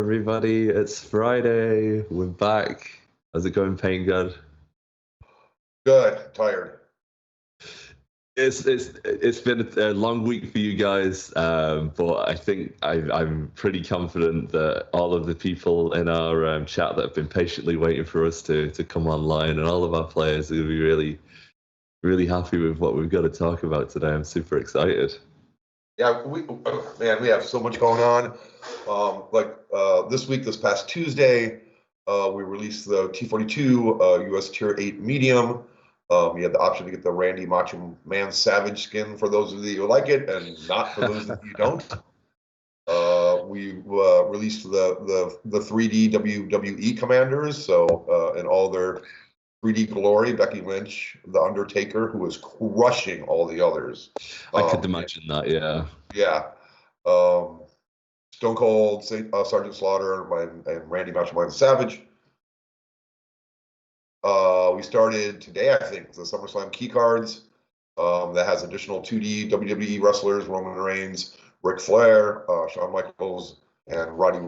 Everybody, it's Friday. We're back. How's it going, Pain God? Good. Tired. It's been a long week for you guys, but I think I'm pretty confident that all of the people in our chat that have been patiently waiting for us to come online, and all of our players are going to be really happy with what we've got to talk about today. I'm super excited. Yeah, we have so much going on. This past Tuesday, we released the T42 US Tier 8 Medium. You had the option to get the Randy Macho Man Savage skin for those of you who like it, and not for those of you who don't. We released the 3D WWE commanders, so in all their 3D glory. Becky Lynch, The Undertaker, who was crushing all the others. I could imagine that, yeah. Yeah. Stone Cold, Sergeant Slaughter, and Randy Macho Man Savage. We started today, I think, the SummerSlam key cards. That has additional 2D WWE wrestlers: Roman Reigns, Ric Flair, Shawn Michaels, and Roddy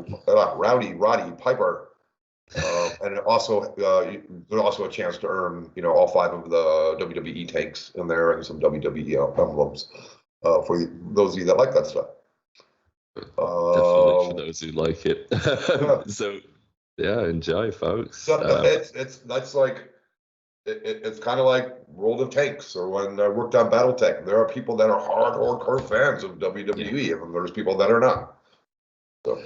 Piper. And also, there's also a chance to earn, all 5 of the WWE tanks in there and some WWE emblems for those of you that like that stuff. Definitely for those who like it. Yeah. So, yeah, enjoy, folks. So it's kind of like World of Tanks, or when I worked on BattleTech. There are people that are hardcore fans of WWE, and there's people that are not. So.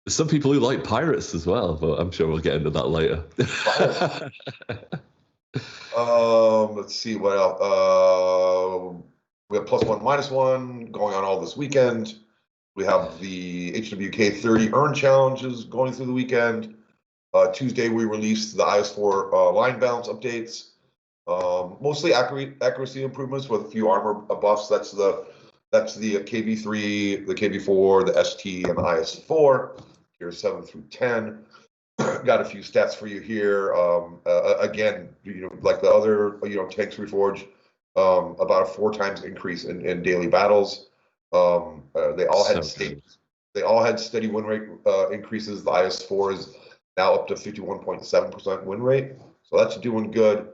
There's some people who like pirates as well, but I'm sure we'll get into that later. Let's see what else. We have +1, -1 going on all this weekend. We have the HWK 30 Earn Challenges going through the weekend. Tuesday, we released the IS4 line balance updates. Mostly accuracy improvements with a few armor buffs. That's the KB3, the KB4, the ST, and the IS4. Here's 7 through 10. Got a few stats for you here. Again, like the other, tanks reforged, about a 4 times increase in daily battles. They all had steady win rate increases. The IS4 is now up to 51.7% win rate, so that's doing good.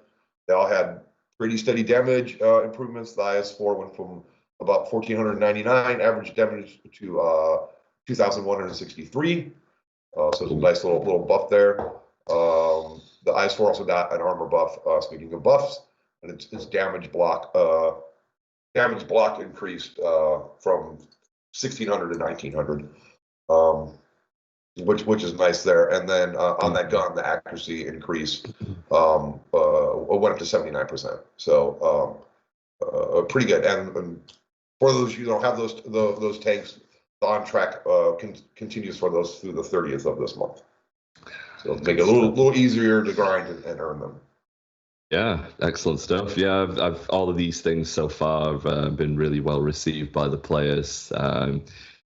They all had pretty steady damage improvements. The IS4 went from about 1,499 average damage to 2,163. So it's a nice little buff there. The IS4 also got an armor buff. Speaking of buffs, and its damage block increased from 1,600 to 1,900, which is nice there. And then on that gun, the accuracy increase went up to 79%. So pretty good. And for those who don't have those tanks, the on track continues for those through the 30th of this month. So it'll make it a little easier to grind and earn them. Yeah, excellent stuff. Yeah, I've all of these things so far have been really well received by the players.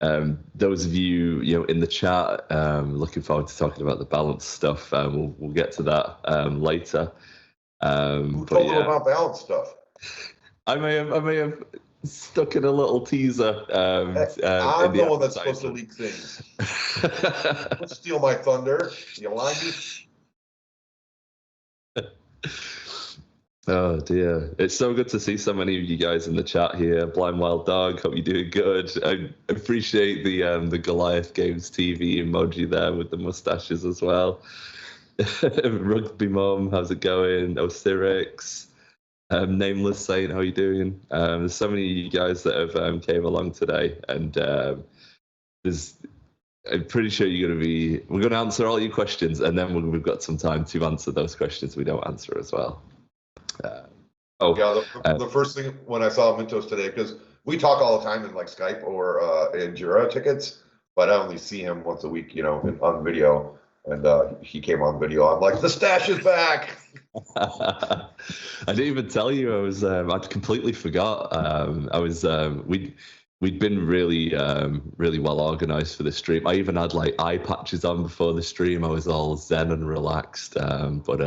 Those of you, in the chat, looking forward to talking about the balance stuff. We'll get to that later. Who told them about balance stuff? I may have stuck in a little teaser. I'm the one that's supposed to leak things. Don't steal my thunder. You lying? Oh dear, it's so good to see so many of you guys in the chat here. Blind Wild Dog, hope you're doing good. I appreciate the Goliath Games TV emoji there with the mustaches as well. Rugby Mom, how's it going? Osirix, Nameless Saint, how you doing? There's so many of you guys that have came along today, and I'm pretty sure we're going to answer all your questions, and then we've got some time to answer those questions we don't answer as well. The first thing when I saw Mintos today, because we talk all the time in like Skype or in Jira tickets, but I only see him once a week, on video, and he came on video. I'm like, the stash is back. I didn't even tell you. I'd completely forgot. We'd been really well organized for the stream. I even had like eye patches on before the stream. I was all zen and relaxed, but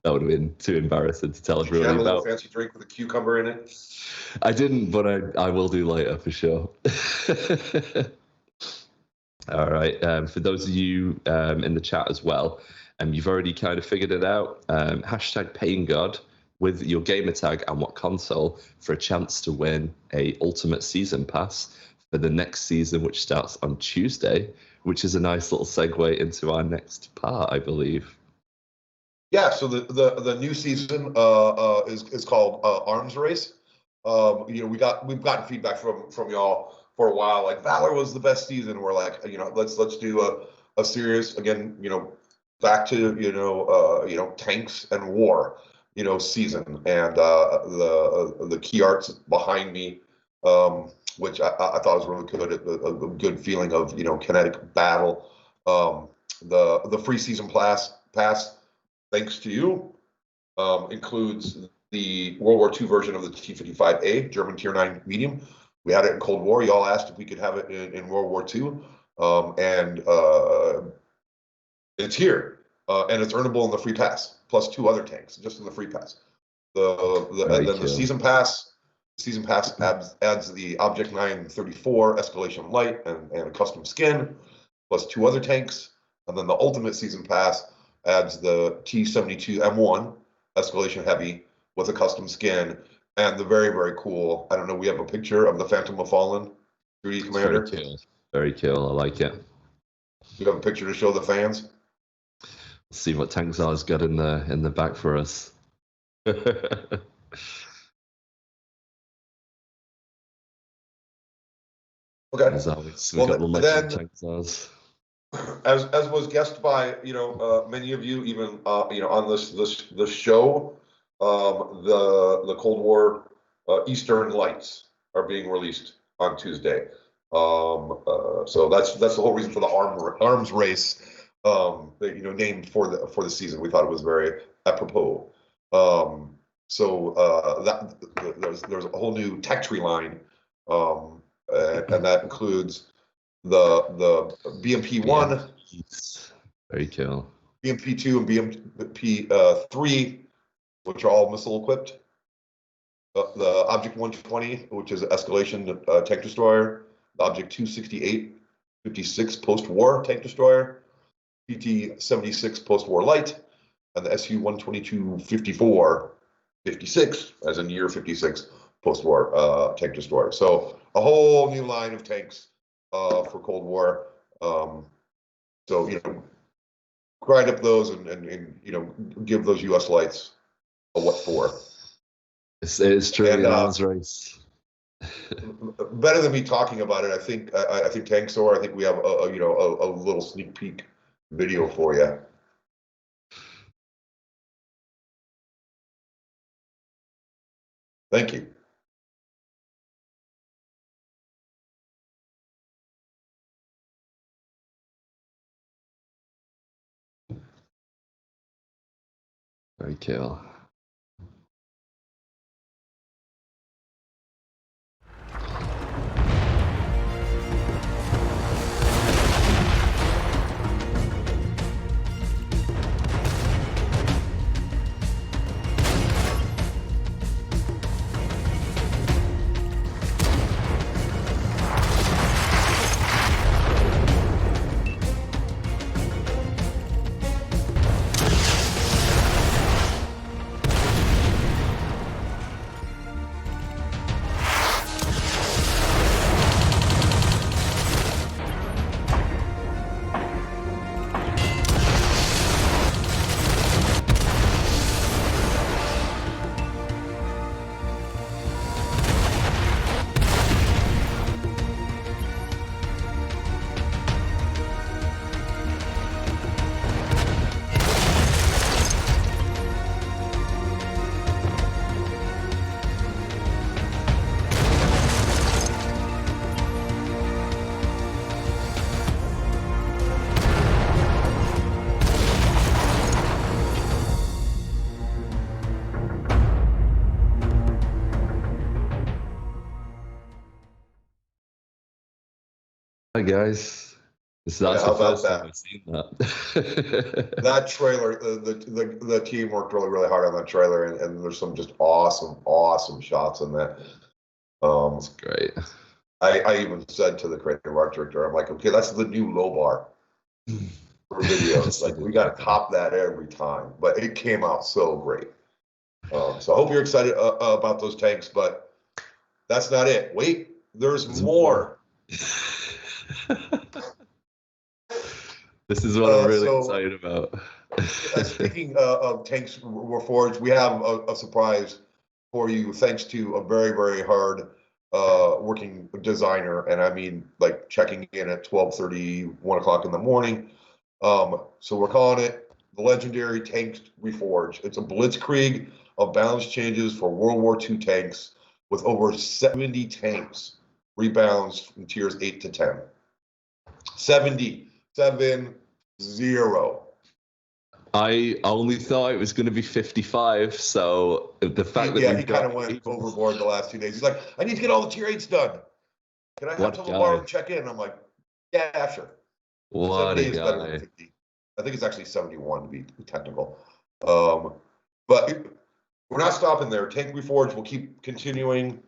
that would have been too embarrassing to tell everyone about. Did you have a little fancy drink with a cucumber in it? I didn't, but I will do later for sure. All right. For those of you in the chat as well, you've already kind of figured it out. Hashtag Pain God with your gamer tag and what console for a chance to win a Ultimate Season Pass for the next season, which starts on Tuesday, which is a nice little segue into our next part, I believe. Yeah, so the new season is called Arms Race. We've gotten feedback from y'all for a while. Like Valor was the best season. We're like, let's do a serious again. Back to tanks and war. Season and the key arts behind me, which I thought was really good. A good feeling of kinetic battle. The free season pass. Thanks to you, includes the World War II version of the T-55A, German Tier 9 medium. We had it in Cold War. Y'all asked if we could have it in World War II, and it's here, and it's earnable in the free pass, plus 2 other tanks, just in the free pass. The season pass. Season pass adds the Object 934 Escalation Light and a custom skin, plus 2 other tanks, and then the Ultimate Season Pass adds the T-72 M1 Escalation Heavy with a custom skin and the very, very cool, I don't know, we have a picture of the Phantom of Fallen 3D Commander. Very cool. Very cool. I like it. You have a picture to show the fans? Let's see what Tankzar's got in the back for us. Okay. As always, we've got the legend Tankzar's. As was guessed by many of you, even on this show, the Cold War Eastern Lights are being released on Tuesday. So that's the whole reason for the arms race, named for the season. We thought it was very apropos. That there's a whole new tech tree line, and that includes the BMP-1, very cool, BMP-2, and BMP-3, which are all missile equipped. The Object 120, which is an escalation tank destroyer. The Object 268, 56 post-war tank destroyer. PT-76 post-war light, and the Su-122 54, 56, as in year 56 post-war tank destroyer. So a whole new line of tanks for Cold War. Grind up those and give those U.S. lights a what for. It's truly an arms race. Better than me talking about it, I think Tankzar, I think we have a little sneak peek video for you. Thank you. Very cool. Hi guys, that's the first time I've seen that. That trailer, the team worked really hard on that trailer, and there's some just awesome shots in that. It's great. I even said to the creative art director, I'm like, okay, that's the new low bar for videos. Like, we got to top that every time. But it came out so great. So I hope you're excited about those tanks, but that's not it. Wait, there's more. This is what I'm really excited about. Speaking of tanks reforged, we have a surprise for you, thanks to a very, very hard working designer, and I mean, like, checking in at 12:30, 1 o'clock in the morning. So we're calling it the Legendary Tanks Reforged. It's a blitzkrieg of balance changes for World War II tanks, with over 70 tanks rebalanced from tiers 8 to 10. 70. I only thought it was going to be 55, so the fact that he kind of went overboard the last 2 days. He's like, I need to get all the tier 8s done. Can I have someone borrow and check in? I'm like, yeah, sure. What a guy. Better than 50. I think it's actually 71 to be technical. But we're not stopping there. Tank Reforged will keep continuing.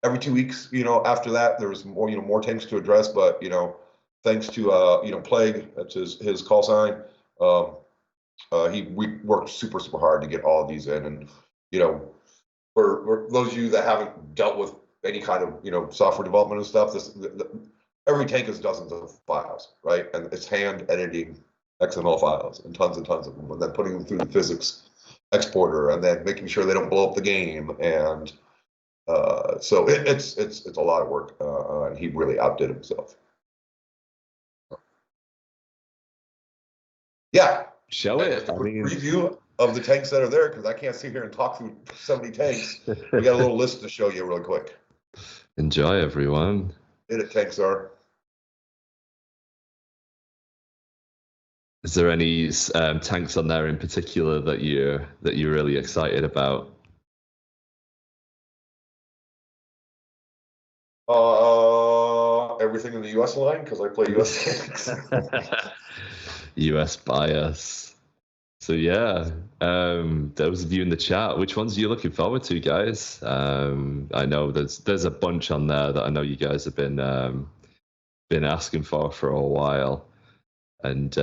Every 2 weeks. After that, there's more. More tanks to address. But thanks to Plague, that's his call sign. We worked super hard to get all of these in, and for those of you that haven't dealt with any kind of software development and stuff, every tank is dozens of files, right? And it's hand editing XML files and tons of them, and then putting them through the physics exporter, and then making sure they don't blow up the game. And so it's a lot of work, and he really outdid himself. Yeah. Show it. I mean, preview of the tanks that are there, because I can't sit here and talk through 70 tanks. We got a little list to show you real quick. Enjoy, everyone. Hit it, tanks are. Is there any tanks on there in particular that you're really excited about? Everything in the U.S. line, because I play U.S. tanks. US bias. So yeah, those of you in the chat, which ones are you looking forward to, guys? I know there's a bunch on there that I know you guys have been asking for a while, and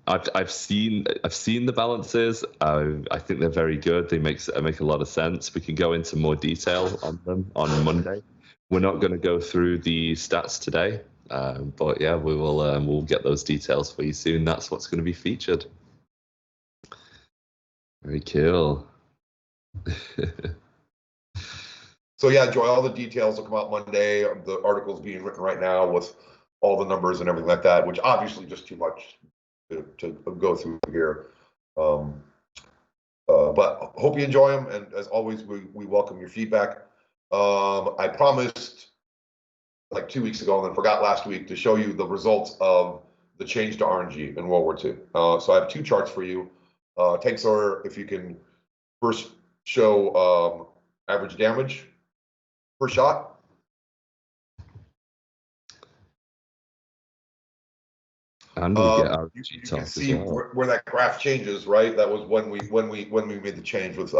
I've seen the balances. I think they're very good. They make a lot of sense. We can go into more detail on them on Monday. We're not going to go through the stats today. But yeah, we'll get those details for you soon. That's what's going to be featured. Very cool. So yeah, Joy, all the details will come out Monday. The article's being written right now with all the numbers and everything like that, which obviously just too much to go through here. But hope you enjoy them, and as always, we welcome your feedback. I promised like 2 weeks ago, and then forgot last week, to show you the results of the change to RNG in World War II. So I have 2 charts for you. Tanks are, if you can first show average damage per shot. And we get our you can see where that graph changes, right? That was when we made the change with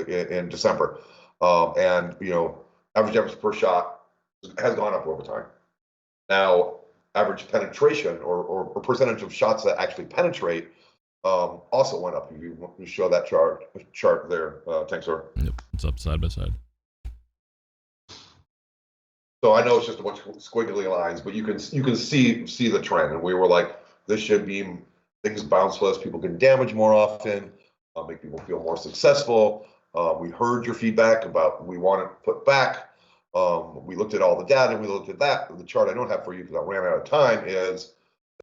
in December, and average damage per shot has gone up over time. Now, average penetration or percentage of shots that actually penetrate also went up. If you show that chart there, Tanksor. Yep, it's up side by side. So I know it's just a bunch of squiggly lines, but you can see the trend. And we were like, this should be things bounce less, people can damage more often, make people feel more successful. We heard your feedback about we want it put back. We looked at all the data, and we looked at that. The chart I don't have for you because I ran out of time is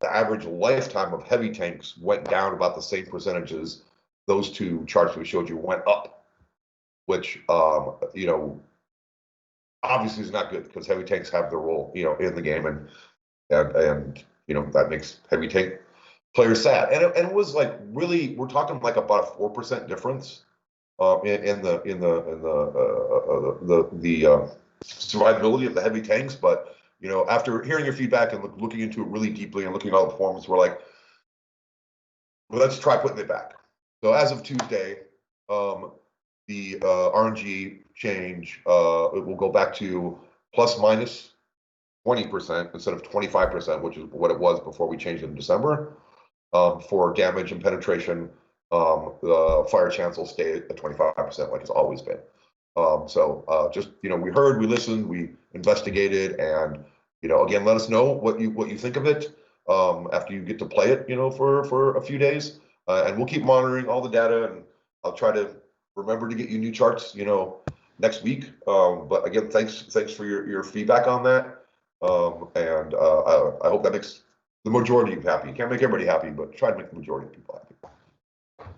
the average lifetime of heavy tanks went down about the same percentages. Those 2 charts we showed you went up, which obviously is not good, because heavy tanks have their role in the game, and that makes heavy tank players sad. And it was like, really, we're talking like about a 4% difference in the survivability of the heavy tanks. But after hearing your feedback and looking into it really deeply and looking at all the performance, we're like, well, let's try putting it back. So as of Tuesday, the RNG change, it will go back to plus minus 20% instead of 25%, which is what it was before we changed it in December. For damage and penetration, the fire chance will stay at 25% like it's always been. Just, we heard, we listened, we investigated, and, again, let us know what you think of it after you get to play it, for a few days. And we'll keep monitoring all the data, and I'll try to remember to get you new charts, next week. But again, thanks for your feedback on that. And I hope that makes the majority of you happy. You can't make everybody happy, but try to make the majority of people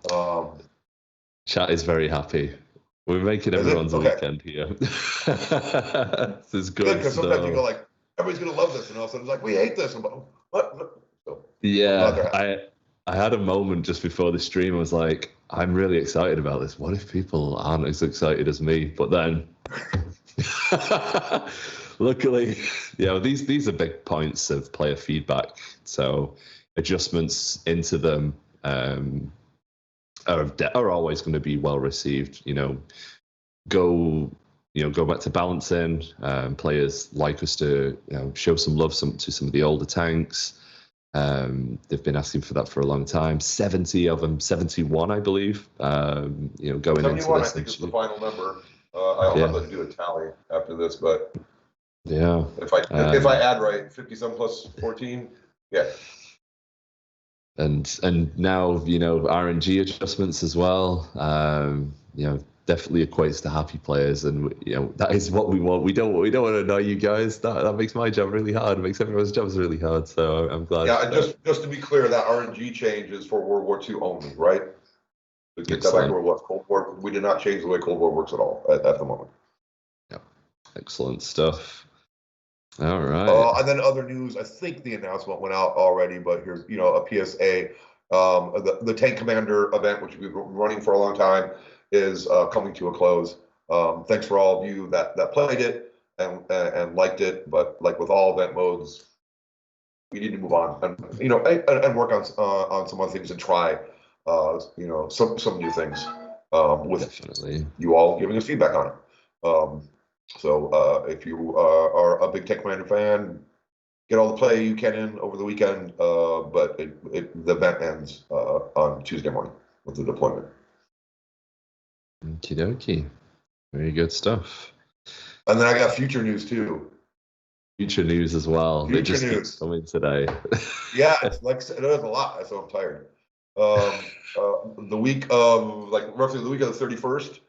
happy. Chat is very happy. We're making everyone's weekend here. This is good. Because sometimes you go like, everybody's gonna love this, and all of a sudden it's like, we hate this. And what? So, yeah, I had a moment just before the stream. I was like, I'm really excited about this. What if people aren't as excited as me? But then, luckily, these are big points of player feedback. So adjustments into them are always going to be well received. Go back to balancing. Players like us to show some love to some of the older tanks. They've been asking for that for a long time. 70 of them, 71, I believe. Going into this. I think is the final number. I'll have to do a tally after this, but yeah, if I add right, 57 plus 14, yeah. And now RNG adjustments as well. Definitely equates to happy players, and that is what we want. We don't want to annoy you guys. That makes my job really hard. It makes everyone's jobs really hard. So I'm glad. Yeah, and just to be clear, that RNG change is for World War II only, right? To get that back to what Cold War. We did not change the way Cold War works at all at the moment. Yeah, excellent stuff. All right. And then other news. I think the announcement went out already, but here's a PSA. The Tank Commander event, which we've been running for a long time, is coming to a close. Thanks for all of you that played it and liked it, but like with all event modes, we need to move on and work on some other things and try some new things with Definitely. you all giving us feedback on it. So if you are a big Tank Commander fan, get all the play you can in over the weekend, but the event ends on Tuesday morning with the deployment. Okie dokie. Very good stuff. And then I got future news too. Future news as well. Future they just news coming today. Yeah, it's like it is a lot, so I'm tired. The week of roughly the week of the 31st,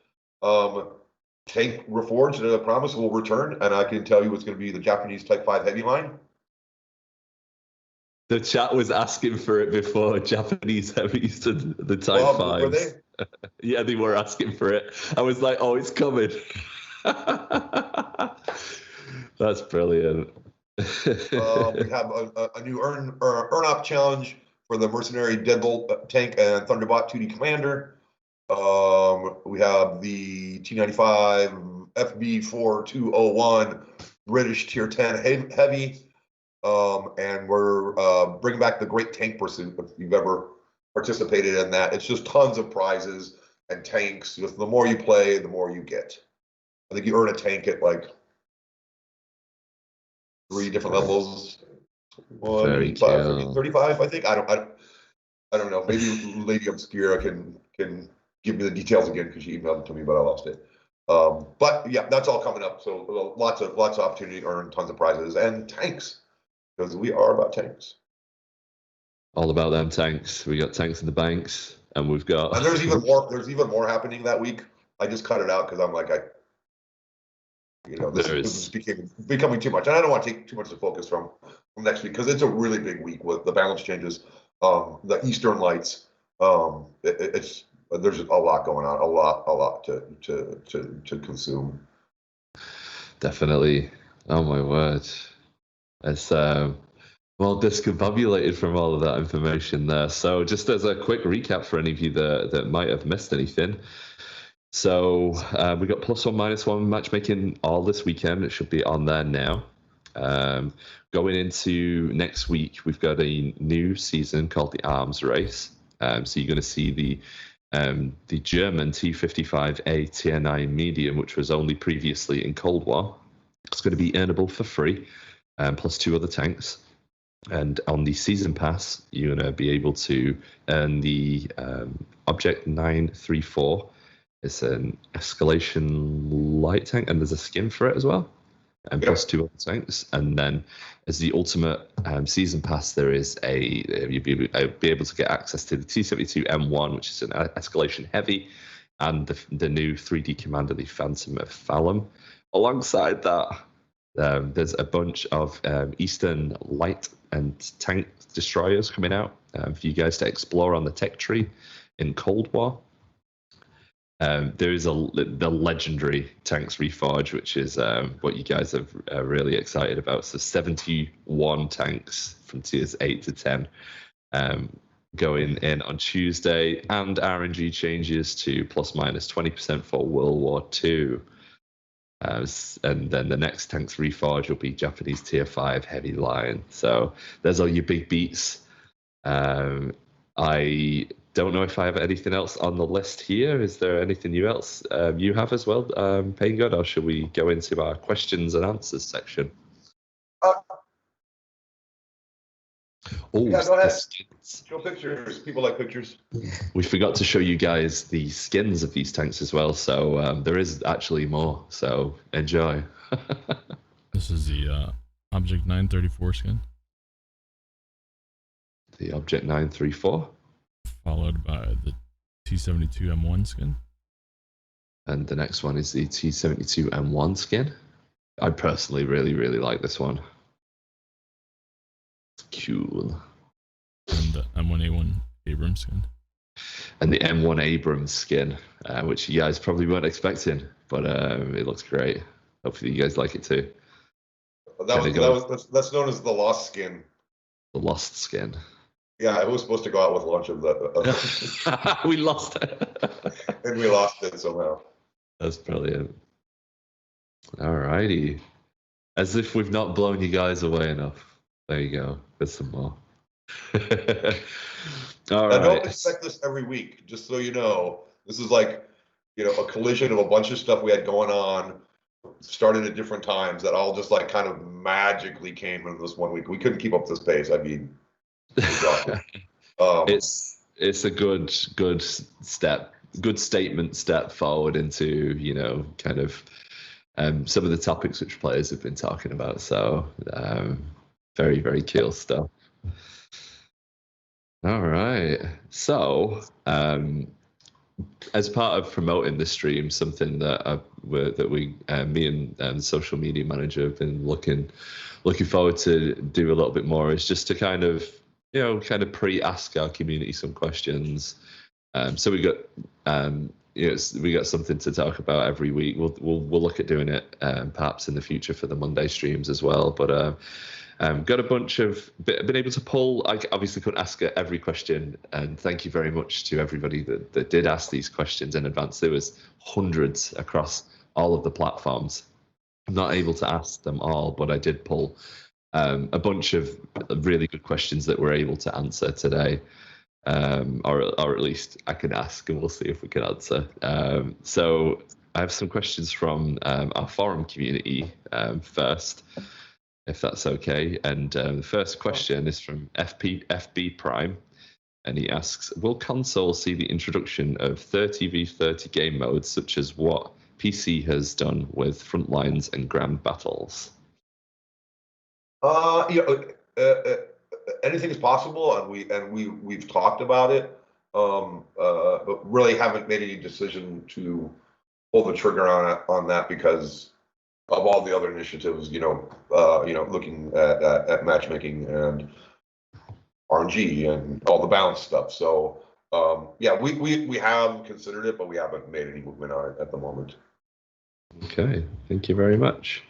Tank Reforged, as I promised, will return, and I can tell you it's going to be the Japanese Type 5 heavy line. The chat was asking for it before. Japanese heavies and the Type 5s. Were they? Yeah, they were asking for it. I was like, oh, it's coming. That's brilliant. We have a new earn up challenge for the Mercenary Deadbolt tank and Thunderbot 2D Commander. We have the T95 FB4201 British Tier 10 Heavy. And we're bringing back the Great Tank Pursuit. If you've ever participated in that, it's just tons of prizes and tanks. Just the more you play, the more you get. I think you earn a tank at 3 different levels. 35, I think. I don't know. Maybe Lady Obscura can give me the details again because she emailed it to me, but I lost it. But yeah, that's all coming up. So lots of opportunity to earn tons of prizes and tanks, because we are about tanks. All about them tanks. We got tanks in the banks, and we've got. And there's even more. There's even more happening that week. I just cut it out because I'm like, this is becoming too much, and I don't want to take too much of the focus from next week because it's a really big week with the balance changes, the Eastern Lights. There's a lot going on, a lot to consume. Definitely. Oh my word. It's discombobulated from all of that information there. So just as a quick recap for any of you that might have missed anything. So we got +1, -1 matchmaking all this weekend. It should be on there now. Going into next week, we've got a new season called the Arms Race. So you're going to see the German T55A Tier 9 medium, which was only previously in Cold War. It's going to be earnable for free, plus 2 other tanks. And on the season pass, you're going to be able to earn the Object 934. It's an escalation light tank, and there's a skin for it as well, and plus 2 other tanks. And then as the ultimate season pass, there is you'll be able to get access to the T-72 M1, which is an escalation heavy, and the new 3D commander, the Phantom of Phalum. Alongside that, there's a bunch of Eastern light and tank destroyers coming out for you guys to explore on the tech tree in Cold War. There is the legendary Tanks Reforged, which is what you guys are really excited about. So 71 tanks from tiers 8 to 10 going in on Tuesday, and RNG changes to plus minus 20% for World War II. And then the next Tanks Reforged will be Japanese tier 5 heavy line. So there's all your big beats. I don't know if I have anything else on the list here. Is there anything you have as well, Pain God, or should we go into our questions and answers section? Yeah, go ahead. Show pictures. People like pictures. We forgot to show you guys the skins of these tanks as well, so there is actually more, so enjoy. This is the Object 934 skin. The Object 934. Followed by the T-72 M1 skin. And the next one is the T-72 M1 skin. I personally really, really like this one. It's cool. And the M1A1 Abrams skin. And the M1 Abrams skin, which you guys probably weren't expecting, but it looks great. Hopefully you guys like it too. That's known as the Lost skin. The Lost skin. Yeah, it was supposed to go out with launch of that. We lost it. And we lost it somehow. That's brilliant. Alrighty. As if we've not blown you guys away enough. There you go. There's some more. All right. Don't expect this every week, just so you know. This is like, a collision of a bunch of stuff we had going on, started at different times, that all just like kind of magically came in this one week. We couldn't keep up this pace. I mean, it's a good step, good step forward into kind of some of the topics which players have been talking about. So very, very cool stuff. All right. So as part of promoting the stream, something that me and social media manager have been looking forward to do a little bit more is just to kind of pre-ask our community some questions. So we got we got something to talk about every week. We'll look at doing it perhaps in the future for the Monday streams as well. But got a bunch of been able to pull. I obviously couldn't ask every question, and thank you very much to everybody that did ask these questions in advance. There was hundreds across all of the platforms. I'm not able to ask them all, but I did pull a bunch of really good questions that we're able to answer today, or at least I can ask, and we'll see if we can answer. So I have some questions from our forum community first, if that's okay. And the first question is from FB Prime, and he asks, will console see the introduction of 30v30 game modes, such as what PC has done with Frontlines and Grand Battles? Anything is possible, and we've talked about it, but really haven't made any decision to pull the trigger on that because of all the other initiatives, looking at matchmaking and RNG and all the balance stuff. So we have considered it, but we haven't made any movement on it at the moment. Okay, thank you very much.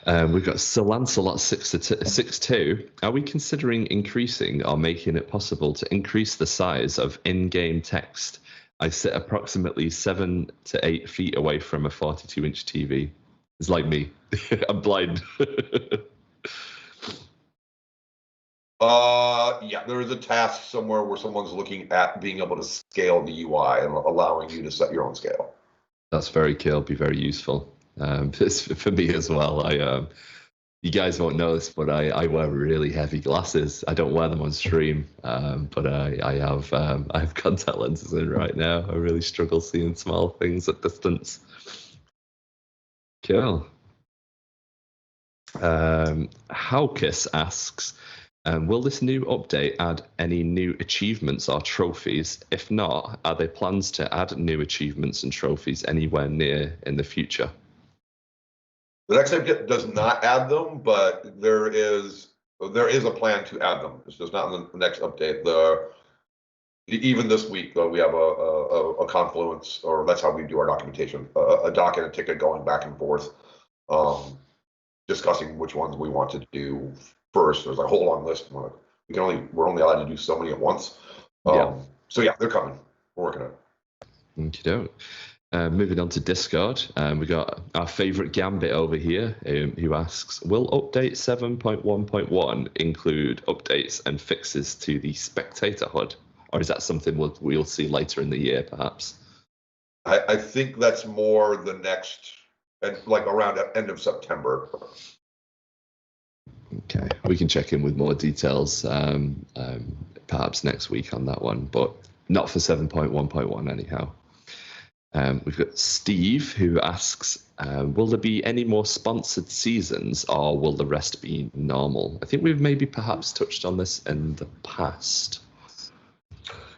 We've got Sir Lancelot 62. Are we considering increasing or making it possible to increase the size of in-game text? I sit approximately 7 to 8 feet away from a 42-inch TV. It's like me. I'm blind. There is a task somewhere where someone's looking at being able to scale the UI and allowing you to set your own scale. That's very cool. Be very useful. It's for me as well. You guys won't know this, but I wear really heavy glasses. I don't wear them on stream, but I have contact lenses in right now. I really struggle seeing small things at distance. Cool. Howkiss asks, will this new update add any new achievements or trophies? If not, are there plans to add new achievements and trophies anywhere near in the future? The next update does not add them, but there is a plan to add them. It's just not in the next update. Even this week, though, we have a confluence, or that's how we do our documentation, a doc and a ticket going back and forth, discussing which ones we want to do first. There's a whole long list. We're only allowed to do so many at once. So yeah, they're coming. We're working on it. Okey-doke. Moving on to Discord, we got our favorite Gambit over here, who asks, will update 7.1.1 include updates and fixes to the spectator HUD? Or is that something we'll see later in the year, perhaps? I think that's more the next, like around end of September. Okay, we can check in with more details perhaps next week on that one, but not for 7.1.1 anyhow. We've got Steve who asks, will there be any more sponsored seasons or will the rest be normal? I think we've maybe perhaps touched on this in the past.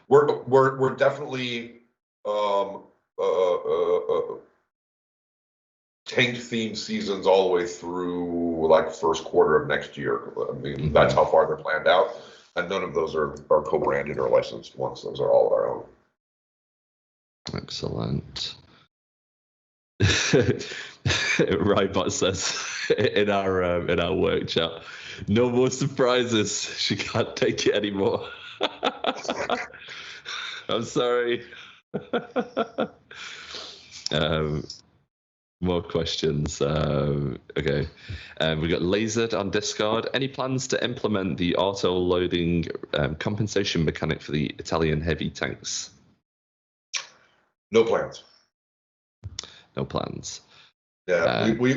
We're definitely tanked themed seasons all the way through like first quarter of next year. I mean, that's how far they're planned out. And none of those are co-branded or licensed ones. Those are all our own. Excellent. Rybot says in our work chat, no more surprises. She can't take it anymore. I'm sorry. More questions. Okay. We got Lasered on Discord. Any plans to implement the auto-loading compensation mechanic for the Italian heavy tanks? No plans. No plans. Yeah, we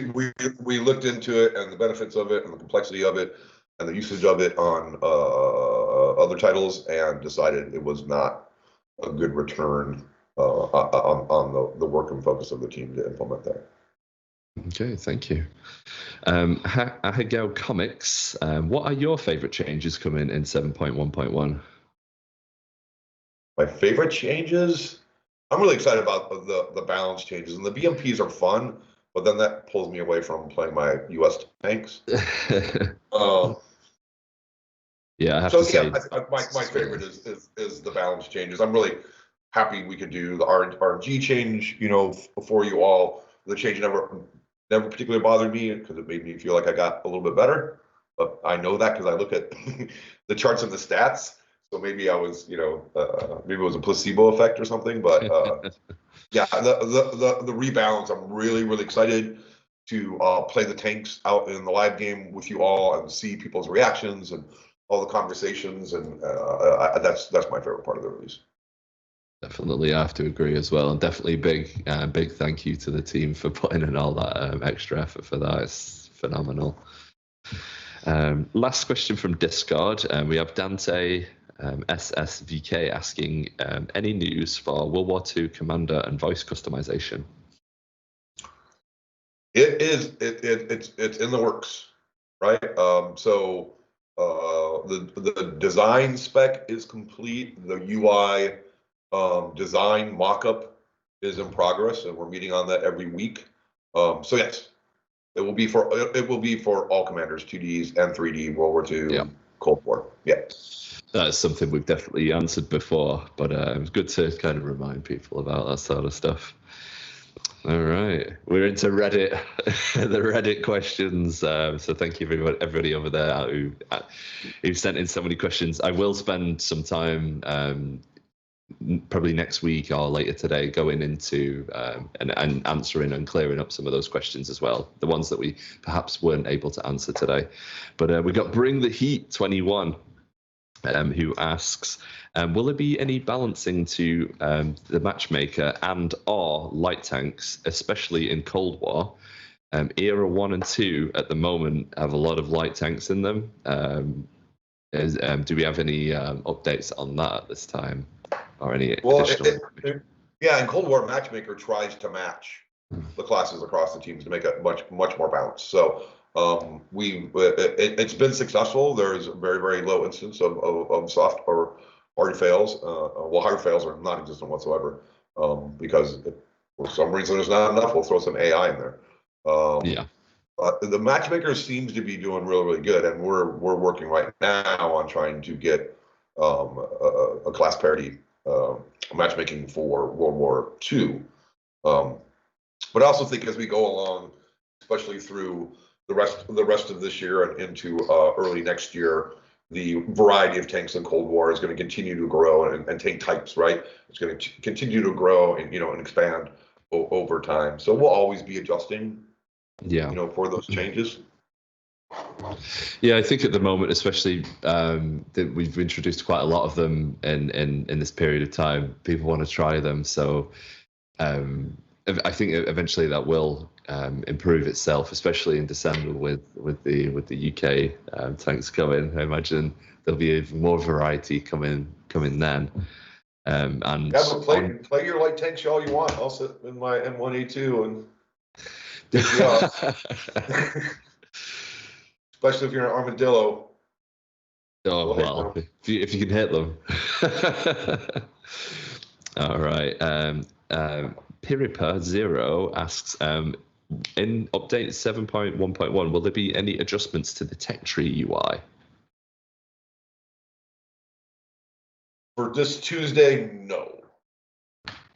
looked into it and the benefits of it and the complexity of it and the usage of it on other titles and decided it was not a good return on the work and focus of the team to implement that. Okay, thank you. Ahegao Comics, what are your favorite changes coming in 7.1.1? My favorite changes? I'm really excited about the balance changes, and the BMPs are fun, but then that pulls me away from playing my US tanks. Yeah, I have to say. My favorite is the balance changes. I'm really happy we could do the RNG change, for you all. The change never particularly bothered me because it made me feel like I got a little bit better. But I know that because I look at the charts and the stats. So maybe I was, maybe it was a placebo effect or something. But yeah, the rebalance. I'm really, really excited to play the tanks out in the live game with you all and see people's reactions and all the conversations. And that's my favorite part of the release. Definitely, I have to agree as well, and definitely big thank you to the team for putting in all that extra effort for that. It's phenomenal. Last question from Discord. We have Dante SSVK asking, any news for World War II commander and voice customization? It's in the works, right? So the design spec is complete. The UI design mock-up is in progress, and we're meeting on that every week. So yes, it will be for all commanders, 2Ds and 3D, World War II, Cold War. Yeah. That's something we've definitely answered before, but it was good to kind of remind people about that sort of stuff. All right, we're into Reddit, the Reddit questions. So thank you everybody over there who sent in so many questions. I will spend some time probably next week or later today going into and answering and clearing up some of those questions as well, the ones that we perhaps weren't able to answer today. But we got Bring the Heat 21. who asks, will there be any balancing to the matchmaker and/or light tanks, especially in Cold War? Era 1 and 2 at the moment have a lot of light tanks in them. Do we have any updates on that at this time, or any additional? Yeah, in Cold War, Matchmaker tries to match the classes across the teams to make it much more balanced. So it's been successful. There's a very low instance of soft or hard fails. Well, hard fails are non-existent whatsoever, because if for some reason there's not enough, we'll throw some AI in there. The Matchmaker seems to be doing really good, and we're working right now on trying to get a class parity matchmaking for World War II. But I also think as we go along, especially through the rest of this year and into early next year, the variety of tanks in Cold War is going to continue to grow, and tank types, right? It's going to continue to grow and and expand over time. So we'll always be adjusting, for those changes. Yeah, I think at the moment, especially that we've introduced quite a lot of them in this period of time. People want to try them, so I think eventually that will improve itself, especially in December with the UK tanks coming. I imagine there'll be even more variety coming then. And play your light tanks all you want. I'll sit in my M1A2 and pick you up. Especially if you're an armadillo. Oh, well, if you can hit them. All right. Piripa0 asks, in update 7.1.1, will there be any adjustments to the tech tree UI? For this Tuesday, no.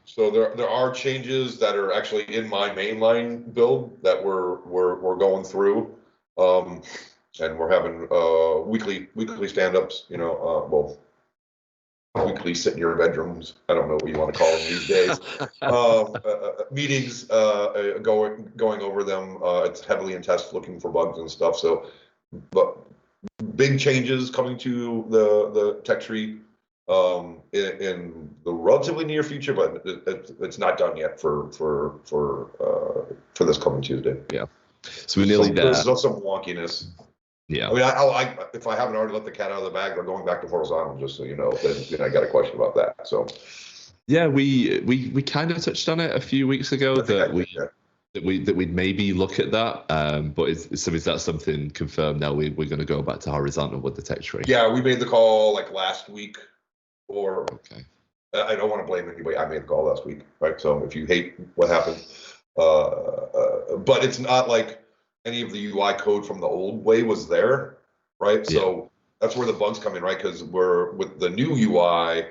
So there are changes that are actually in my mainline build that we're going through. And we're having weekly stand-ups, weekly sit in your bedrooms. I don't know what you want to call them these days. Meetings, going over them. It's heavily in test, looking for bugs and stuff. So, but big changes coming to the tech tree in the relatively near future, but it's not done yet for this coming Tuesday. Yeah. So we're nearly there. There's still some wonkiness. Yeah. I mean, if I haven't already let the cat out of the bag, they're going back to horizontal, just so you know. Then I got a question about that. So. Yeah, we kind of touched on it a few weeks ago that we'd maybe look at that. But is that something confirmed now? We're going to go back to horizontal with the tech tree. Yeah, we made the call like last week, or okay. I don't want to blame anybody. I made the call last week, right? So if you hate what happened, but it's not like any of the UI code from the old way was there, right? Yeah. So that's where the bugs come in, right? Because we're with the new UI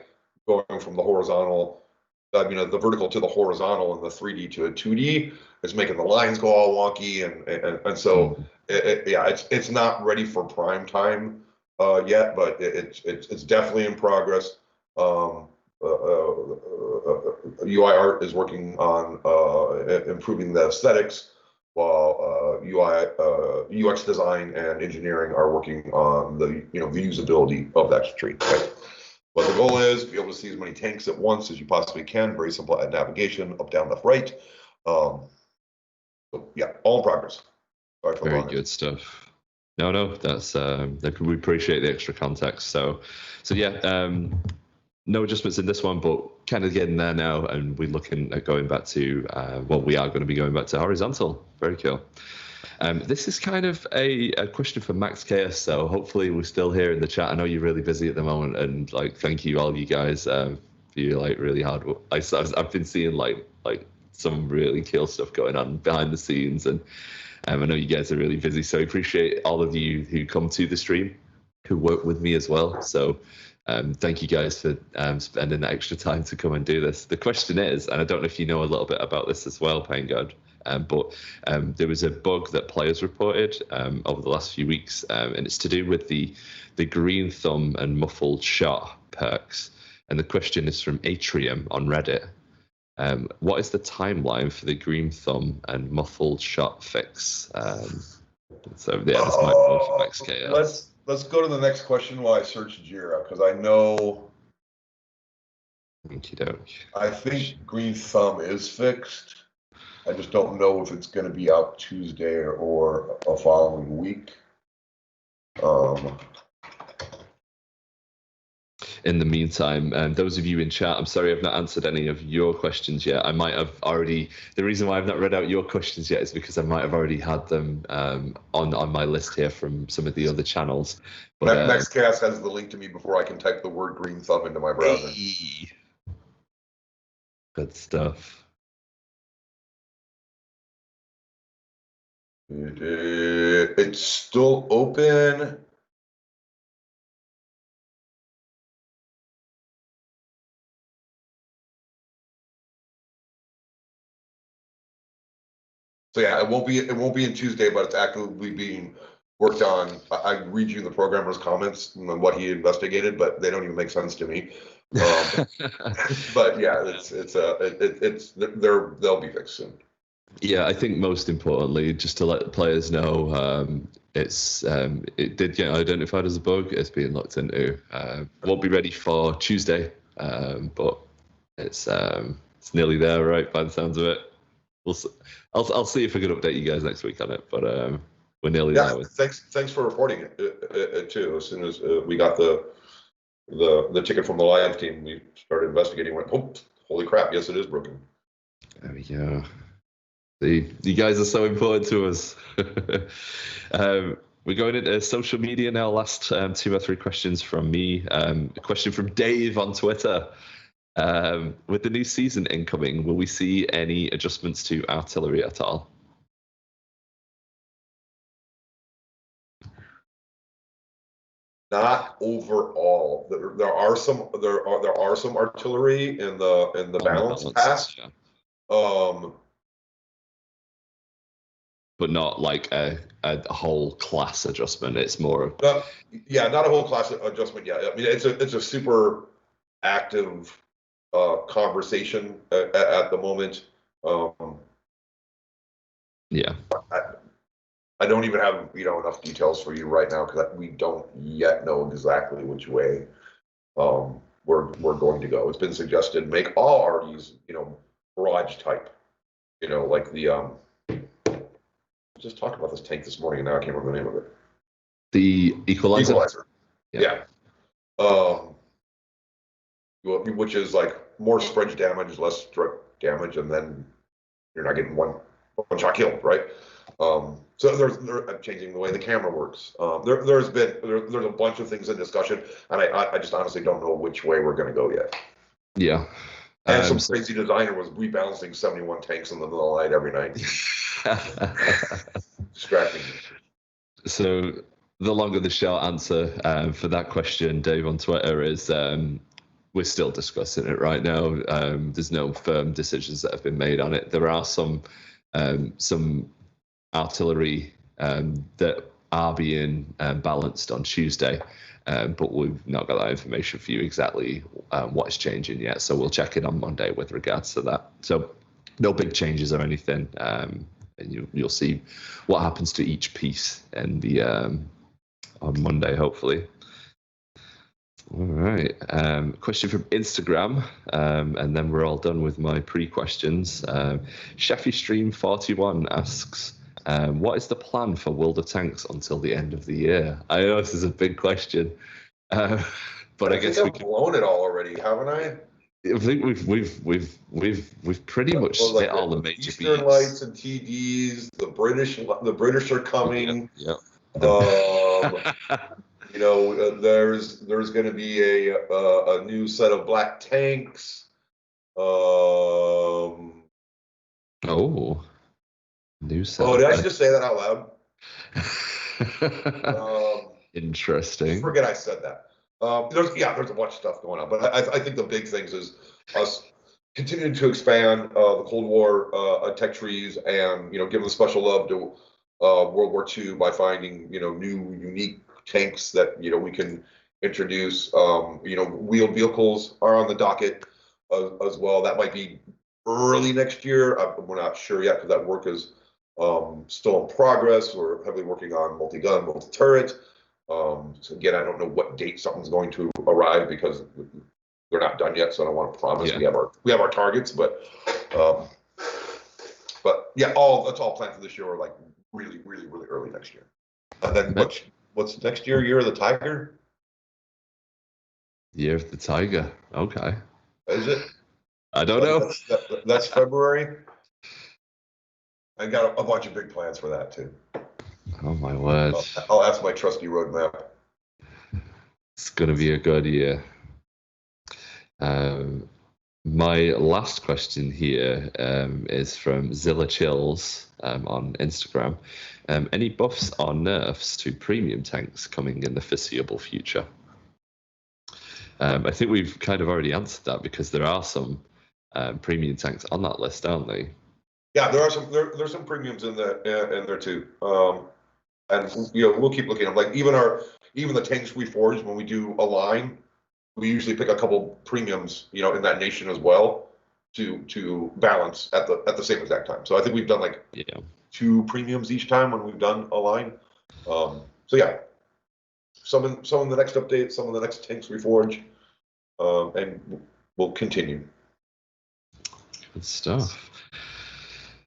going from the horizontal, the vertical to the horizontal and the 3D to a 2D, it's making the lines go all wonky, and so it's not ready for prime time yet, but it's definitely in progress. UI art is working on improving the aesthetics, while UX design and engineering are working on the the usability of that tree. Right? But the goal is to be able to see as many tanks at once as you possibly can. Very simple navigation: up, down, left, right. So yeah, all in progress. Sorry for very good stuff. No, that's we appreciate the extra context. So yeah. No adjustments in this one, but kind of getting there now, and we're looking at going back to we are going to be going back to horizontal. Very cool. This is kind of a question for Max Chaos, so hopefully we're still here in the chat. I know you're really busy at the moment, and thank you all you guys for your really hard work. I've been seeing like some really cool stuff going on behind the scenes, and I know you guys are really busy, so I appreciate all of you who come to the stream, who work with me as well. So. Thank you guys for spending that extra time to come and do this. The question is, and I don't know if you know a little bit about this as well, Pain God, but there was a bug that players reported over the last few weeks, and it's to do with the green thumb and muffled shot perks. And the question is from Atrium on Reddit. What is the timeline for the green thumb and muffled shot fix? So yeah, this might be for Max Chaos. let's go to the next question while I search Jira, because I know, Okie doke. I think Green Thumb is fixed. I just don't know if it's going to be out Tuesday or a following week. In the meantime, those of you in chat, I'm sorry I've not answered any of your questions yet. I might have already. The reason why I've not read out your questions yet is because I might have already had them on my list here from some of the other channels. But Nextcast has the link to me before I can type the word Green Thumb into my browser. Hey. Good stuff. It's still open. So yeah, it won't be in Tuesday, but it's actively being worked on. I read you the programmer's comments on what he investigated, but they don't even make sense to me. But yeah, they'll be fixed soon. Yeah, I think most importantly, just to let the players know, it did get identified as a bug. It's being looked into. Won't be ready for Tuesday, but it's nearly there, right? By the sounds of it. I'll see if I can update you guys next week on it, but we're nearly there. Thanks for reporting it too. As soon as we got the ticket from the live team, we started investigating. Went, oh, holy crap! Yes, it is broken. There we go. See, you guys are so important to us. We're going into social media now. Last 2 or 3 questions from me. A question from Dave on Twitter. With the new season incoming, will we see any adjustments to artillery at all? Not overall. There are some artillery in the balance pass. Yeah. But not like a whole class adjustment. It's more. Not a whole class adjustment yet. I mean, it's a super active conversation at the moment. Yeah. I don't even have enough details for you right now because we don't yet know exactly which way we're going to go. It's been suggested make all RDs barrage type, like the just talked about this tank this morning and now I can't remember the name of it. The Equalizer. Yeah. Which is like more spread damage, less struck damage, and then you're not getting one shot killed, right? So they're changing the way the camera works. There's a bunch of things in discussion, and I just honestly don't know which way we're going to go yet. Yeah. And some crazy designer was rebalancing 71 tanks in the middle of the night every night. Distracting. So the longer the short answer for that question, Dave on Twitter, is we're still discussing it right now. There's no firm decisions that have been made on it. There are some artillery that are being balanced on Tuesday, but we've not got that information for you exactly what is changing yet. So we'll check in on Monday with regards to that. So no big changes or anything, and you'll see what happens to each piece in the on Monday, hopefully. All right. Question from Instagram, and then we're all done with my pre-questions. Sheffy Stream 41 asks, what is the plan for World of Tanks until the end of the year? I know this is a big question, but I guess I've blown it all already, haven't I? I think we've pretty much hit all the major Eastern beats. Lights and TDs. The British are coming. Yeah. There's going to be a new set of black tanks. New set. Oh, did I just say that out loud? Interesting. Forget I said that. There's a bunch of stuff going on, but I think the big things is us continuing to expand the Cold War tech trees and giving special love to World War II by finding new unique tanks that we can introduce. Wheeled vehicles are on the docket as well. That might be early next year. We're not sure yet because that work is still in progress. We're heavily working on multi-gun, multi-turret. So again, I don't know what date something's going to arrive because they're not done yet, so I don't want to promise. Yeah. We have our targets, but yeah, that's all planned for this year, or like really, really, really early next year. And then what's next year? Year of the Tiger? Year of the Tiger. Okay. Is it? I don't know. That's February. I got a bunch of big plans for that too. Oh my word. I'll ask my trusty roadmap. It's gonna be a good year. My last question here is from Zilla Chills on Instagram. Any buffs or nerfs to premium tanks coming in the foreseeable future? I think we've kind of already answered that because there are some premium tanks on that list, aren't they? Yeah, there are there's some premiums in there too. And we'll keep looking at them. Like even the tanks we forge when we do a line, we usually pick a couple premiums, in that nation as well to balance at the same exact time. So I think we've done like 2 premiums each time when we've done a line. So yeah, some in the next update, some of the next tanks we forge, and we'll continue. Good stuff.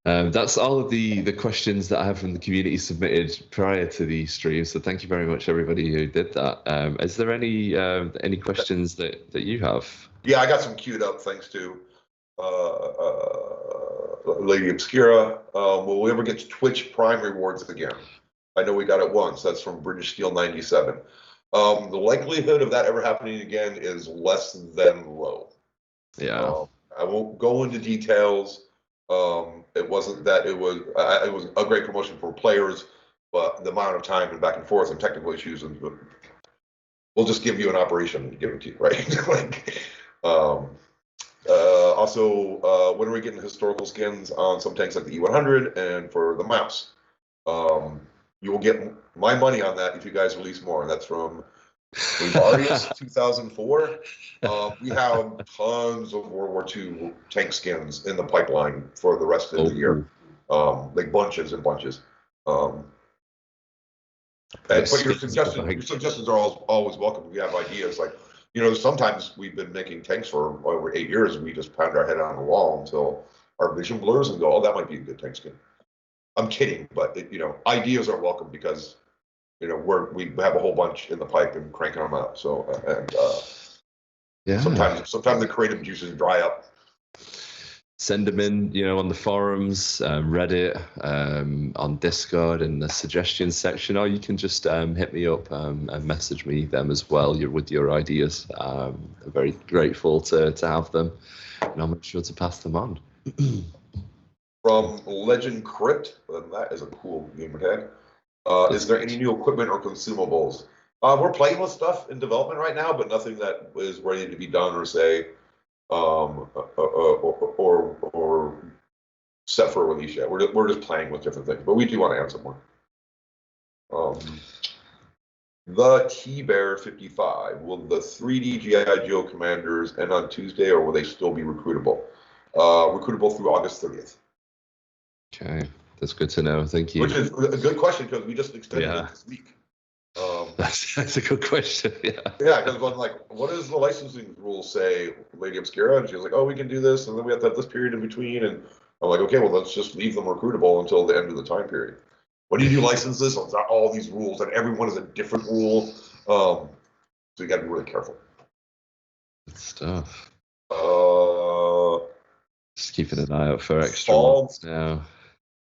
That's all of the questions that I have from the community submitted prior to the stream. So thank you very much, everybody who did that. Is there any questions that you have? Yeah, I got some queued up thanks to Lady Obscura. Will we ever get Twitch Prime rewards again? I know we got it once. That's from British Steel 97. The likelihood of that ever happening again is less than low. Yeah. I won't go into details. It wasn't that it was a great promotion for players, but the amount of time and back and forth and technical issues, and we'll just give you an operation and give it to you, right? Also, when are we getting historical skins on some tanks like the E100 and for the mouse? You will get my money on that if you guys release more. And that's from Bavarius 2004. We have tons of World War II tank skins in the pipeline for the rest of the year, like bunches and bunches. But your suggestions are always welcome. If you have ideas, like sometimes we've been making tanks for over 8 years, and we just pound our head on the wall until our vision blurs and go, "Oh, that might be a good tank skin." I'm kidding, but ideas are welcome because we have a whole bunch in the pipe and cranking them out. So yeah, sometimes the creative juices dry up. Send them in, on the forums, Reddit, on Discord in the suggestions section, or you can just hit me up and message me them as well. With your ideas. I'm very grateful to have them, and I'll make sure to pass them on. From Legend Crypt, and that is a cool gamer tag. Is there any new equipment or consumables? We're playing with stuff in development right now, but nothing that is ready to be done or say or set for release yet. We're just playing with different things, but we do want to add some more. The T-Bear 55. Will the 3D G.I. Joe commanders end on Tuesday, or will they still be recruitable? Recruitable through August 30th. Okay, that's good to know. Thank you. Which is a good question because we just extended it this week. That's a good question. Yeah. Yeah, because I'm like, what does the licensing rules say, Lady Obscura? And she was like, oh, we can do this, and then we have to have this period in between. And I'm like, okay, well, let's just leave them recruitable until the end of the time period. When you do licenses, it's not all these rules, and everyone is a different rule. So you got to be really careful. Good stuff. Just keeping an eye out for extra ones now.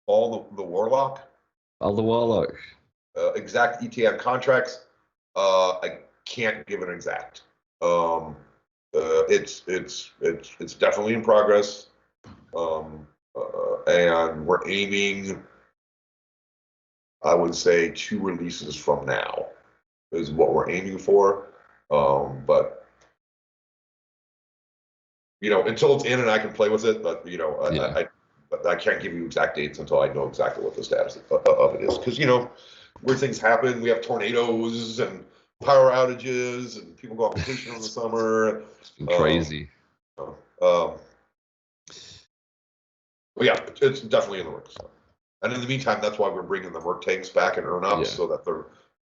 All the Warlock. All the Warlock. Exact ETN contracts. I can't give an exact. It's definitely in progress, and we're aiming. I would say 2 releases from now is what we're aiming for. But until it's in and I can play with it, but I can't give you exact dates until I know exactly what the status of it is. Because weird things happen. We have tornadoes and power outages, and people go on vacation in the summer. It's been crazy. But yeah, it's definitely in the works. And in the meantime, that's why we're bringing the Merc tanks back and Urnops so that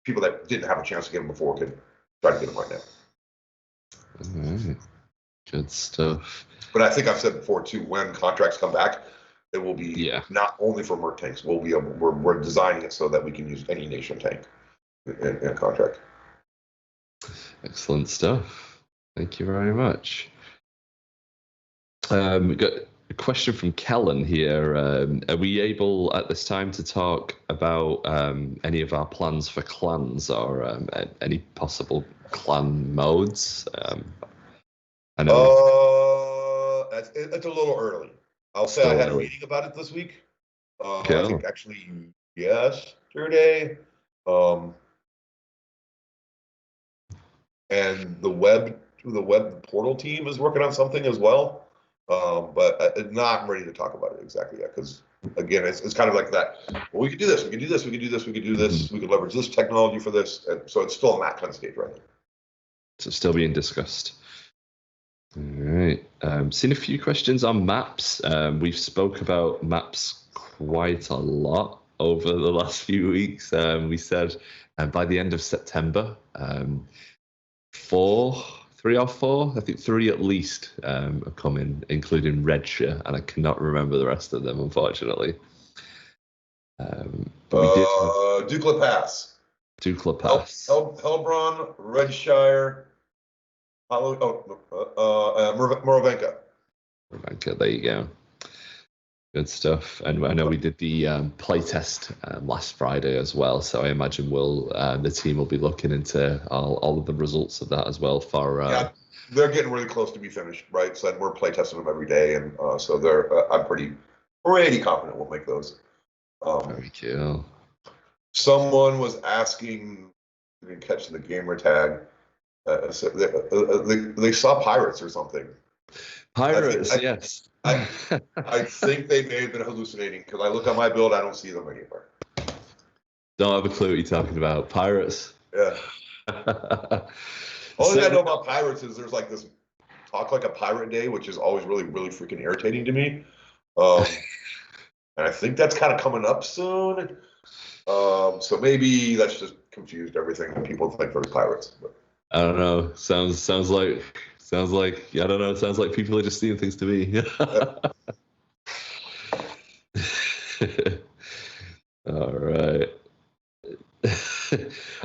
people that didn't have a chance to get them before can try to get them right now. All right. Good stuff. But I think I've said before too, when contracts come back, it will be not only for Merc tanks. We're designing it so that we can use any nation tank in a contract. Excellent stuff. Thank you very much. We got a question from Kellen here. Are we able at this time to talk about any of our plans for clans or any possible clan modes? I know it's a little early. I'll say I had a meeting about it this week. I think actually yesterday. And the web portal team is working on something as well. But I'm not ready to talk about it exactly yet because again, it's kind of like that. Well, we could do this, we could do this, we could do this, we could do this, we could leverage this technology for this, and so it's still in that kind of stage right now. So it's still being discussed. All right. Seen a few questions on maps. We've spoke about maps quite a lot over the last few weeks. We said by the end of September, 3 or 4, I think 3 at least are coming, including Redshirt, and I cannot remember the rest of them, unfortunately. But we did Dukla Pass. Dukla Pass. Helbron, Redshire, Morovenka. Morovenka, there you go. Good stuff. And I know we did the playtest last Friday as well, so I imagine the team will be looking into all of the results of that as well. Yeah, they're getting really close to be finished, right? So we're playtesting them every day, and so they're I'm pretty confident we'll make those. Very cool. Someone was asking, I didn't catch the gamer tag. So they saw pirates or something. Pirates, yes. I think they may have been hallucinating because I look at my build, I don't see them anywhere. Don't have a clue what you're talking about. Pirates. Yeah. Only thing I know about pirates is there's like this talk like a pirate day, which is always really, really freaking irritating to me. And I think that's kind of coming up soon. So maybe that's just confused everything and people think there's pirates. But. I don't know. Sounds like I don't know. Sounds like people are just seeing things to me. All right.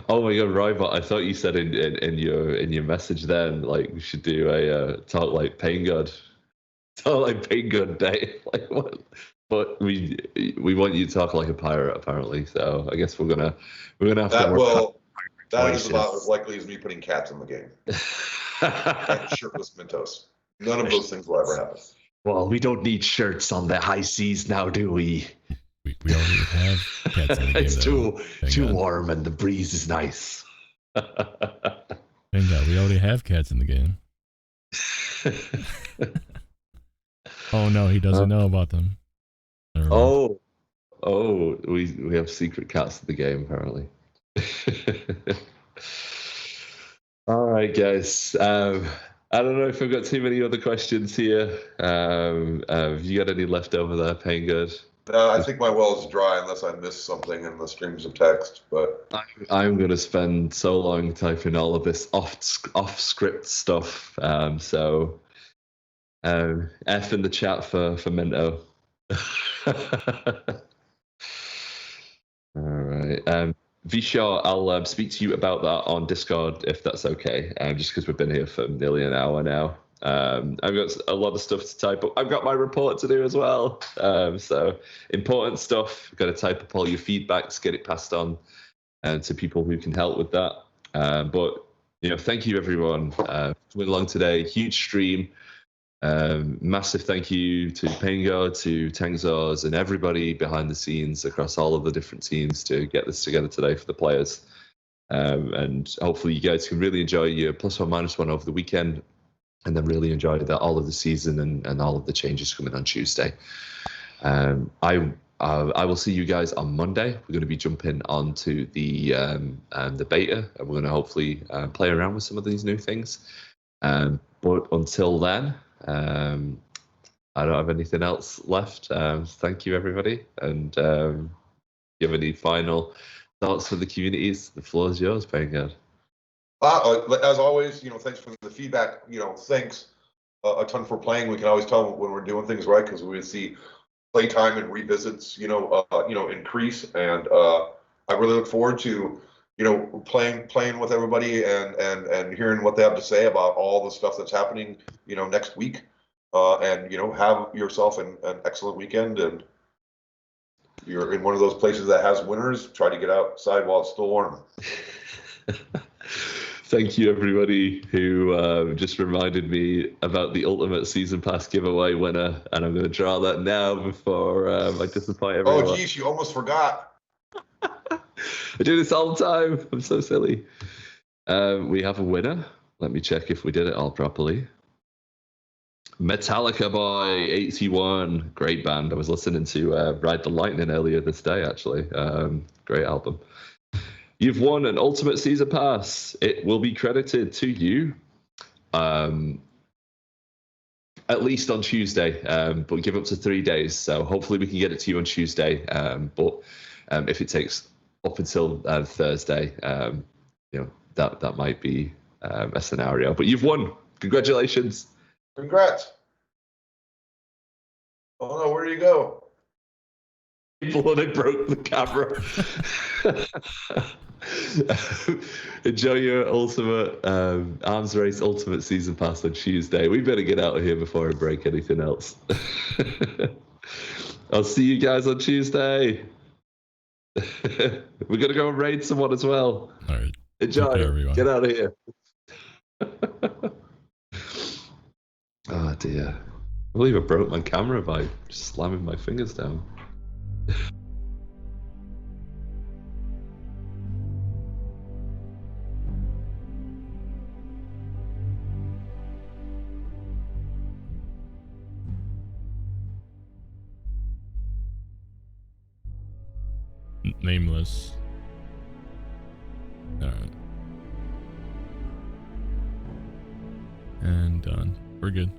Oh my God, Rybot! I thought you said in your message then, like we should do a talk like Pain God day. Like what? But we want you to talk like a pirate apparently. So I guess we're gonna have to. That is about as likely as me putting cats in the game. And shirtless Mentos. None of those things will ever happen. Well, we don't need shirts on the high seas now, do we? We already have cats in the game. It's too warm and the breeze is nice. Thank God, we already have cats in the game. Oh no, he doesn't know about them. Oh, we have secret cats in the game apparently. All right, guys. I don't know if I've got too many other questions here. Have you got any left over there, Pain Good? I think my well is dry unless I missed something in the streams of text. But I'm going to spend so long typing all of this off script stuff. So F in the chat for Minto. All right. Vishal, I'll speak to you about that on Discord if that's okay, just because we've been here for nearly an hour now. I've got a lot of stuff to type up. I've got my report to do as well. So important stuff. Got to type up all your feedbacks, get it passed on to people who can help with that. But thank you everyone for coming along today. Huge stream. Massive thank you to Painguard, to Tangzars, and everybody behind the scenes across all of the different teams to get this together today for the players. And hopefully you guys can really enjoy your +1 -1 over the weekend, and then really enjoy all of the season and all of the changes coming on Tuesday. I will see you guys on Monday. We're going to be jumping onto the beta, and we're going to hopefully play around with some of these new things. But until then, I don't have anything else left. Thank you, everybody. And do you have any final thoughts for the communities? The floor is yours, Painguard. As always, thanks for the feedback. Thanks a ton for playing. We can always tell when we're doing things right because we see playtime and revisits, increase. And I really look forward to, playing with everybody and hearing what they have to say about all the stuff that's happening, next week. And have yourself an excellent weekend. And you're in one of those places that has winners. Try to get outside while it's still warm. Thank you, everybody who just reminded me about the Ultimate Season Pass giveaway winner, and I'm going to draw that now before I disappoint everyone. Oh, geez, you almost forgot. I do this all the time. I'm so silly. We have a winner. Let me check if we did it all properly. Metallica Boy 81, great band. I was listening to Ride the Lightning earlier this day, actually. Great album. You've won an Ultimate Season Pass. It will be credited to you at least on Tuesday, but give up to 3 days. So hopefully we can get it to you on Tuesday. But if it takes up until Thursday, that might be a scenario. But you've won. Congratulations. Congrats. Oh no, where do you go? Bloody broke the camera. Enjoy your Ultimate Arms Race Ultimate Season Pass on Tuesday. We better get out of here before I break anything else. I'll see you guys on Tuesday. We're going to go and raid someone as well. All right. Enjoy. Everyone. Get out of here. Oh dear. I believe I broke my camera by slamming my fingers down. Nameless. All right. And done. We're good.